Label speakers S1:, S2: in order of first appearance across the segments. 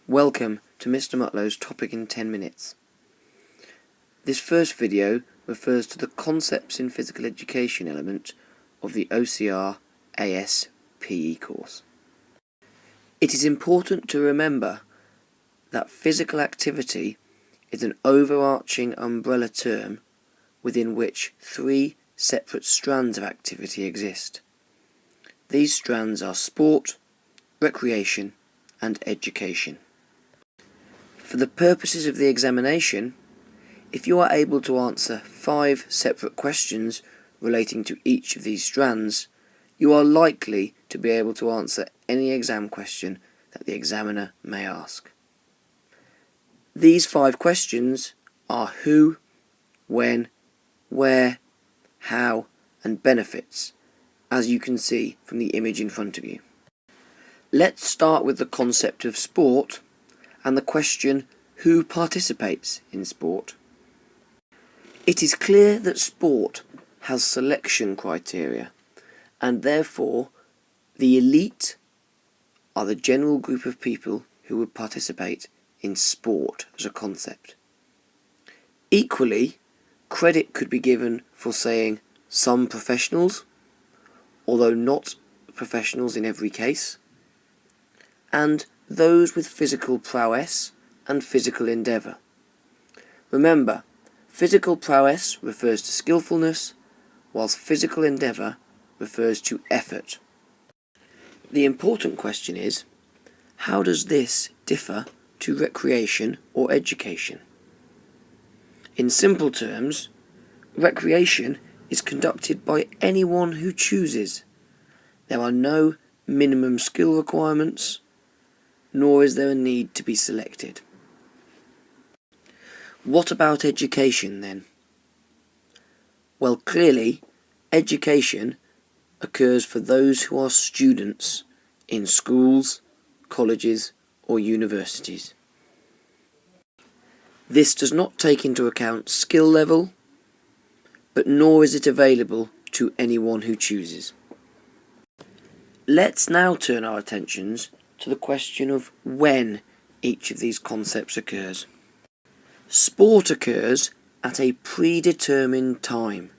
S1: Welcome to Mr. Mutlow's Topic in 10 Minutes. This first video refers to the Concepts in Physical Education element of the OCR A.S. PE course. It is important to remember that physical activity is an overarching umbrella term within which three separate strands of activity exist. These strands are sport, recreation, and education. For the purposes of the examination, if you are able to answer 5 separate questions relating to each of these strands, you are likely to be able to answer any exam question that the examiner may ask. These 5 questions are who, when, where, how, and benefits, as you can see from the image in front of you. Let's start with the concept of sport and the question, who participates in sport? It is clear that sport has selection criteria, and therefore the elite are the general group of people who would participate in sport as a concept. Equally, credit could be given for saying some professionals, although not professionals in every case, and those with physical prowess and physical endeavour. Remember, physical prowess refers to skillfulness, whilst physical endeavour refers to effort. The important question is, how does this differ to recreation or education? In simple terms, recreation is conducted by anyone who chooses. There are no minimum skill requirements, nor is there a need to be selected. What about education then? Well, clearly, education occurs for those who are students in schools, colleges, or universities. This does not take into account skill level, but nor is it available to anyone who chooses. Let's now turn our attentions to the question of when each of these concepts occurs. Sport occurs at a predetermined time.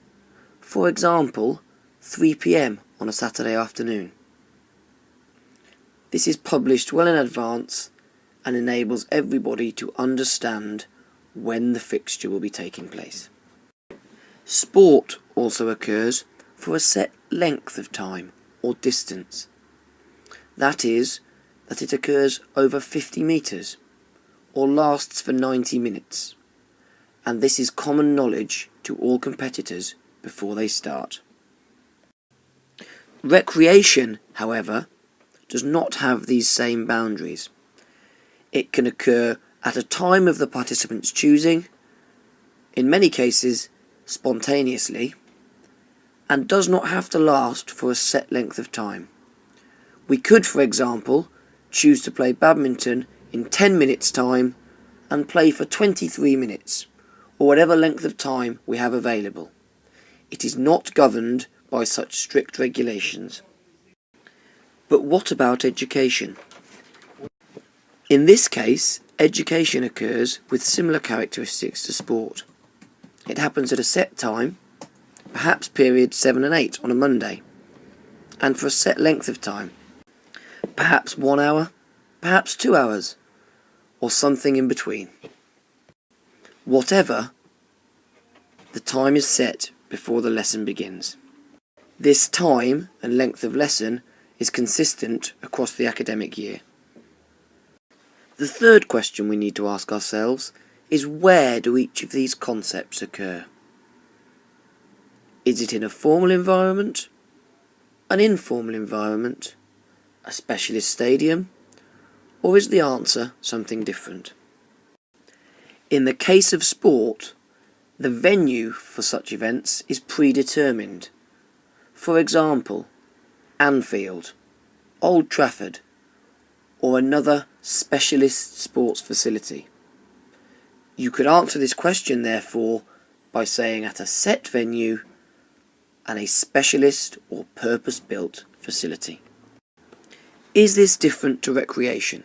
S1: For example, 3 p.m. on a Saturday afternoon. This is published well in advance and enables everybody to understand when the fixture will be taking place. Sport also occurs for a set length of time or distance. That is, that it occurs over 50 metres or lasts for 90 minutes, and this is common knowledge to all competitors before they start. Recreation, however, does not have these same boundaries. It can occur at a time of the participant's choosing, in many cases spontaneously, and does not have to last for a set length of time. We could, for example, choose to play badminton in 10 minutes time and play for 23 minutes, or whatever length of time we have available. It is not governed by such strict regulations. But what about education? In this case, education occurs with similar characteristics to sport. It happens at a set time, perhaps periods 7 and 8 on a Monday, and for a set length of time, perhaps 1 hour, perhaps 2 hours, or something in between. Whatever, the time is set before the lesson begins. This time and length of lesson is consistent across the academic year. The third question we need to ask ourselves is, where do each of these concepts occur? Is it in a formal environment, an informal environment, a specialist stadium, or is the answer something different? In the case of sport, the venue for such events is predetermined. For example, Anfield, Old Trafford, or another specialist sports facility. You could answer this question, therefore, by saying at a set venue and a specialist or purpose-built facility. Is this different to recreation?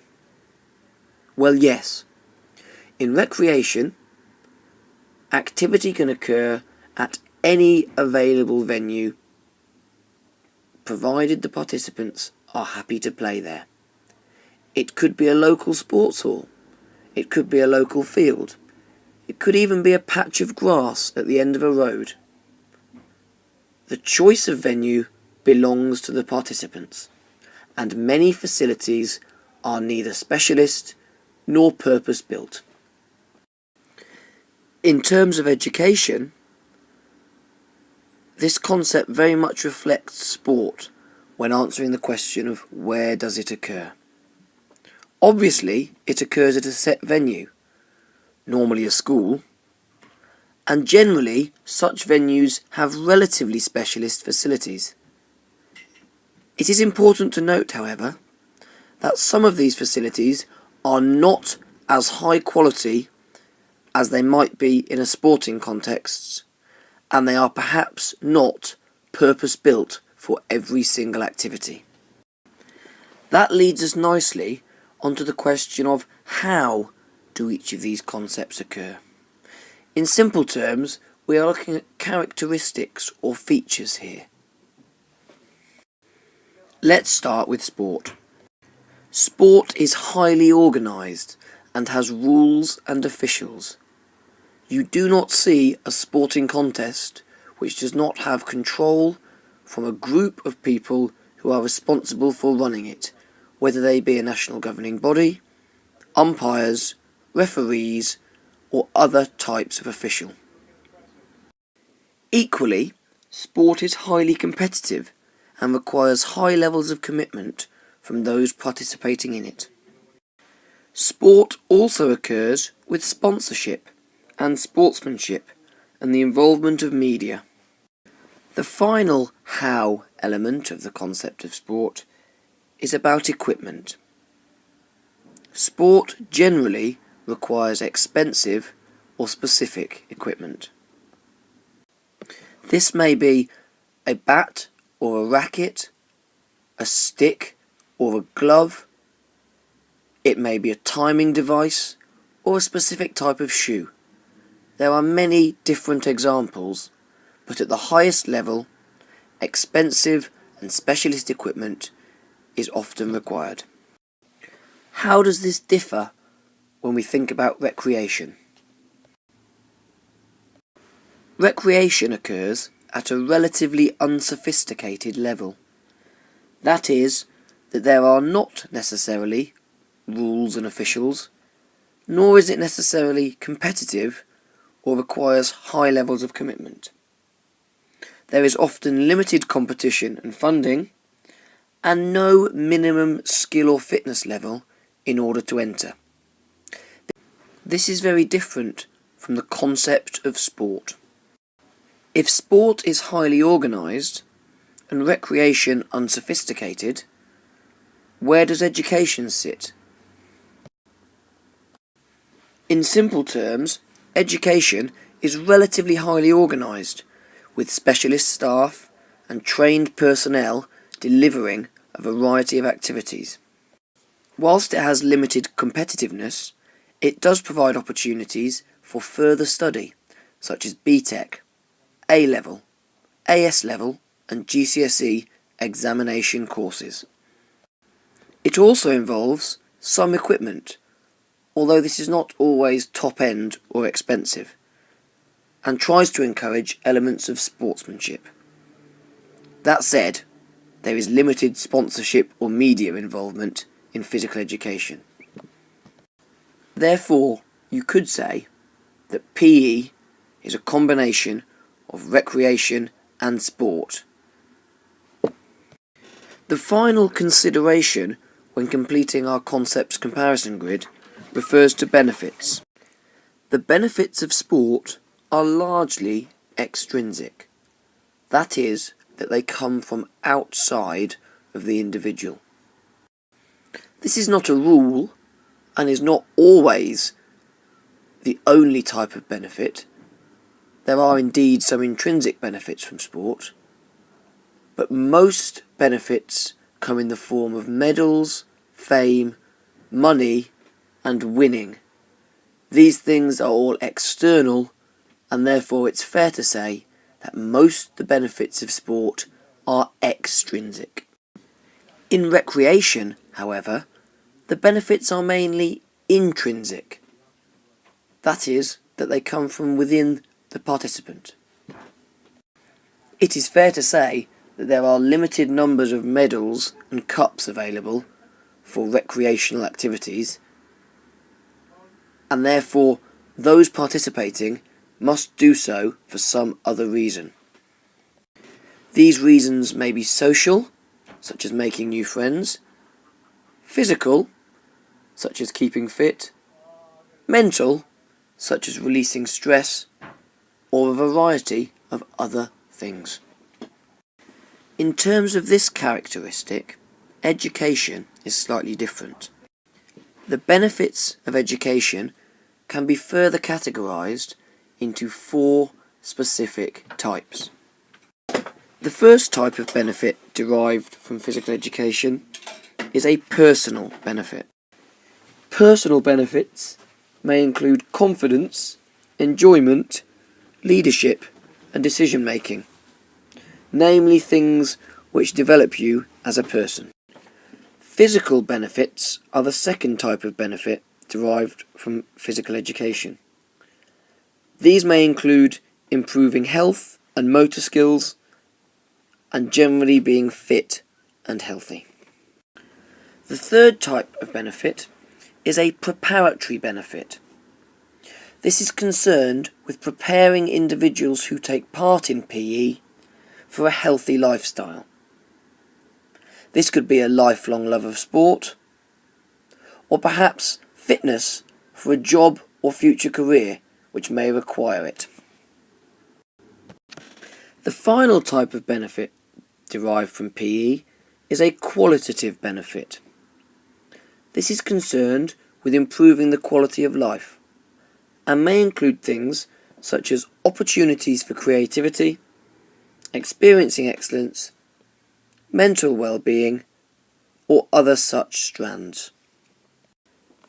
S1: Well, yes. In recreation, activity can occur at any available venue, provided the participants are happy to play there. It could be a local sports hall. It could be a local field. It could even be a patch of grass at the end of a road. The choice of venue belongs to the participants, and many facilities are neither specialist nor purpose-built. In terms of education, this concept very much reflects sport when answering the question of where does it occur. Obviously, it occurs at a set venue, normally a school, and generally such venues have relatively specialist facilities. It is important to note, however, that some of these facilities are not as high quality as they might be in a sporting context, and they are perhaps not purpose-built for every single activity. That leads us nicely onto the question of how do each of these concepts occur. In simple terms, we are looking at characteristics or features here. Let's start with sport. Sport is highly organised and has rules and officials. You do not see a sporting contest which does not have control from a group of people who are responsible for running it, whether they be a national governing body, umpires, referees, or other types of official. Equally, sport is highly competitive and requires high levels of commitment from those participating in it. Sport also occurs with sponsorship and sportsmanship and the involvement of media. The final how element of the concept of sport is about equipment. Sport generally requires expensive or specific equipment. This may be a bat or a racket, a stick or a glove. It may be a timing device or a specific type of shoe. There are many different examples, but at the highest level, expensive and specialist equipment is often required. How does this differ when we think about recreation? Recreation occurs at a relatively unsophisticated level. That is, that there are not necessarily rules and officials, nor is it necessarily competitive or requires high levels of commitment. There is often limited competition and funding, and no minimum skill or fitness level in order to enter. This is very different from the concept of sport. If sport is highly organised and recreation unsophisticated, where does education sit? In simple terms, education is relatively highly organised, with specialist staff and trained personnel delivering a variety of activities. Whilst it has limited competitiveness, it does provide opportunities for further study, such as BTEC, A-level, A.S. level and GCSE examination courses. It also involves some equipment, although this is not always top-end or expensive, and tries to encourage elements of sportsmanship. That said, there is limited sponsorship or media involvement in physical education. Therefore, you could say that PE is a combination of recreation and sport. The final consideration when completing our concepts comparison grid refers to benefits. The benefits of sport are largely extrinsic. That is, that they come from outside of the individual. This is not a rule and is not always the only type of benefit. There are indeed some intrinsic benefits from sport, but most benefits come in the form of medals, fame, money, and winning. These things are all external, and therefore it's fair to say that most of the benefits of sport are extrinsic. In recreation, however, the benefits are mainly intrinsic. That is, that they come from within the participant. It is fair to say that there are limited numbers of medals and cups available for recreational activities, and therefore those participating must do so for some other reason. These reasons may be social, such as making new friends, physical, such as keeping fit, mental, such as releasing stress, or a variety of other things. In terms of this characteristic, education is slightly different. The benefits of education can be further categorised into 4 specific types. The first type of benefit derived from physical education is a personal benefit. Personal benefits may include confidence, enjoyment, leadership, and decision making, namely things which develop you as a person. Physical benefits are the second type of benefit derived from physical education. These may include improving health and motor skills, and generally being fit and healthy. The third type of benefit is a preparatory benefit. This is concerned with preparing individuals who take part in PE for a healthy lifestyle. This could be a lifelong love of sport, or perhaps fitness for a job or future career which may require it. The final type of benefit derived from PE is a qualitative benefit. This is concerned with improving the quality of life and may include things such as opportunities for creativity, experiencing excellence, mental well-being, or other such strands.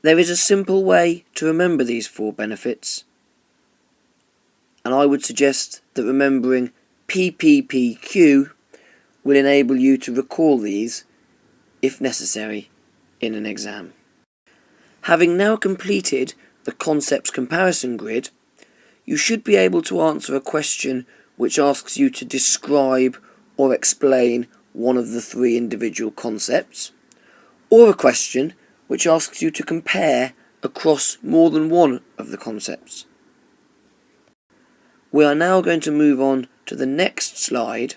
S1: There is a simple way to remember these 4 benefits, and I would suggest that remembering PPPQ will enable you to recall these, if necessary, in an exam. Having now completed the concepts comparison grid, you should be able to answer a question which asks you to describe or explain one of the 3 individual concepts, or a question which asks you to compare across more than one of the concepts. We are now going to move on to the next slide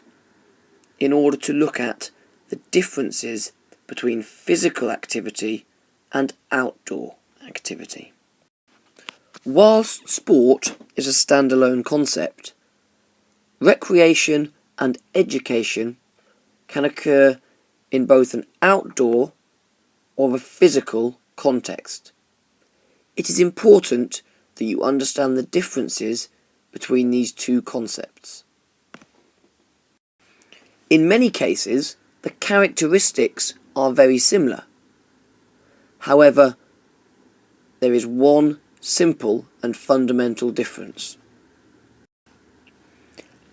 S1: in order to look at the differences between physical activity and outdoor activity. Whilst sport is a standalone concept, recreation and education can occur in both an outdoor or a physical context. It is important that you understand the differences between these 2 concepts. In many cases, the characteristics are very similar. However, there is one simple and fundamental difference.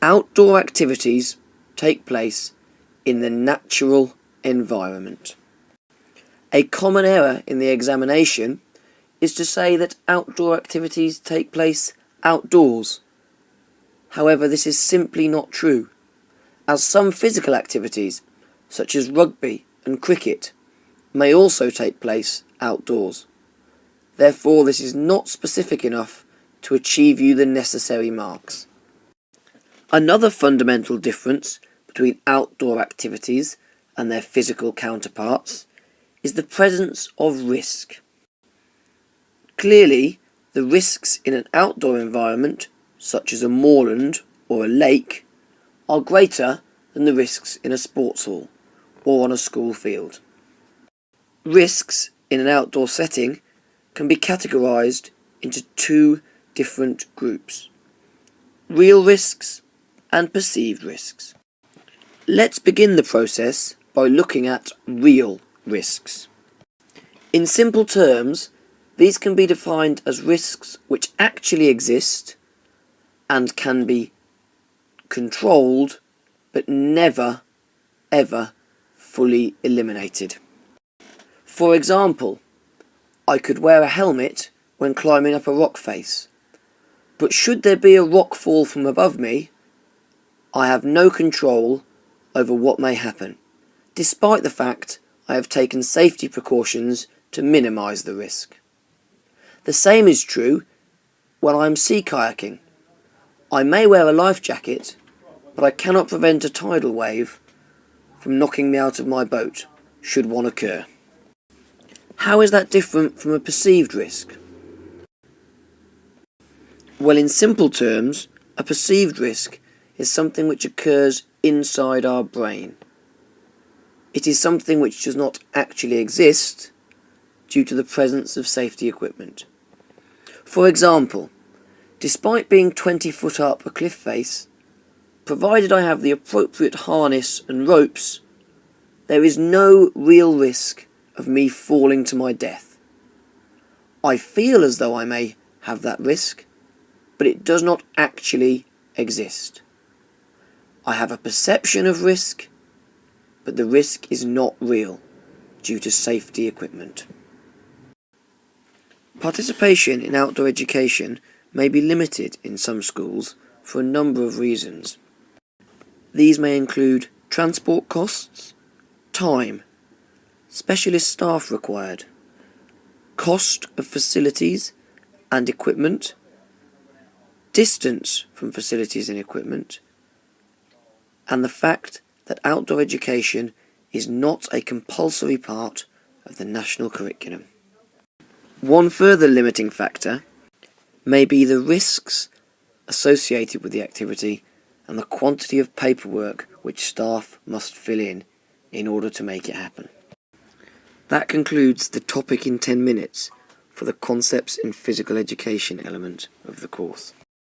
S1: Outdoor activities take place in the natural environment. A common error in the examination is to say that outdoor activities take place outdoors. However, this is simply not true, as some physical activities, such as rugby and cricket, may also take place outdoors. Therefore, this is not specific enough to achieve you the necessary marks. Another fundamental difference between outdoor activities and their physical counterparts is the presence of risk. Clearly, the risks in an outdoor environment, such as a moorland or a lake, are greater than the risks in a sports hall or on a school field. Risks in an outdoor setting can be categorised into 2 different groups: real risks and perceived risks. Let's begin the process by looking at real risks. In simple terms, These can be defined as risks which actually exist and can be controlled but never, ever fully eliminated. For example, I could wear a helmet when climbing up a rock face, but should there be a rock fall from above me, I have no control over what may happen, despite the fact I have taken safety precautions to minimise the risk. The same is true when I am sea kayaking. I may wear a life jacket, but I cannot prevent a tidal wave from knocking me out of my boat, should one occur. How is that different from a perceived risk? Well, in simple terms, a perceived risk is something which occurs inside our brain. It is something which does not actually exist due to the presence of safety equipment. For example, despite being 20 foot up a cliff face, provided I have the appropriate harness and ropes, there is no real risk of me falling to my death. I feel as though I may have that risk, but it does not actually exist. I have a perception of risk, but the risk is not real due to safety equipment. Participation in outdoor education may be limited in some schools for a number of reasons. These may include transport costs, time, specialist staff required, cost of facilities and equipment, distance from facilities and equipment, and the fact that outdoor education is not a compulsory part of the national curriculum. One further limiting factor may be the risks associated with the activity and the quantity of paperwork which staff must fill in order to make it happen. That concludes the topic in 10 minutes for the concepts in physical education element of the course.